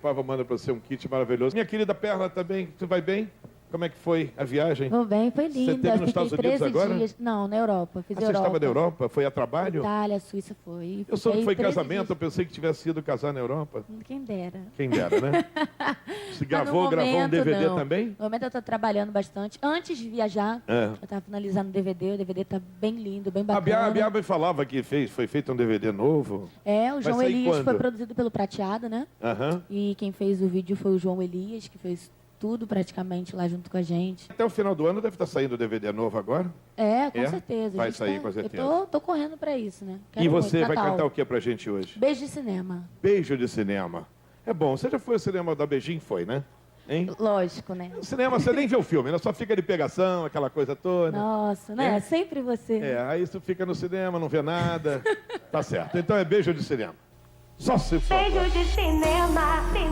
O Pava manda pra você um kit maravilhoso. Minha querida Perla também, tu vai bem? Como é que foi a viagem? Vou bem, foi Você linda. esteve nos Fiquei Estados Unidos 13 agora? dias. Não, na Europa. Fiz Você Europa. estava na Europa? Foi a trabalho? Itália, Suíça foi. Eu soube que foi Fiquei 13 casamento, eu dias. pensei que tivesse sido casar na Europa. Quem dera. Quem dera, né? Você Mas no gravou um momento, DVD não. também? No momento eu estou trabalhando bastante. Antes de viajar, eu estava finalizando o DVD está bem lindo, bem bacana. A Biaba falava que foi feito um DVD novo. É, o Vai João sair Elias quando? foi produzido pelo Prateado, né? Aham. E quem fez o vídeo foi o João Elias, que fez tudo praticamente lá junto com a gente. Até o final do ano deve estar saindo DVD novo agora. É, com É? certeza. Vai A gente sair, com certeza. Eu tô correndo para isso, né? E você muito, vai Natal. cantar o que pra gente hoje? Beijo de cinema. Beijo de cinema. É bom, você já foi ao cinema da Beijinho? Foi, né? Hein? Lógico, né? No cinema você nem vê o filme, né? Só fica de pegação, aquela coisa toda. Nossa, né? É? Sempre você. É, aí você fica no cinema, não vê nada. Tá certo. Então é beijo de cinema. Só se for. Beijo de cinema, cinema.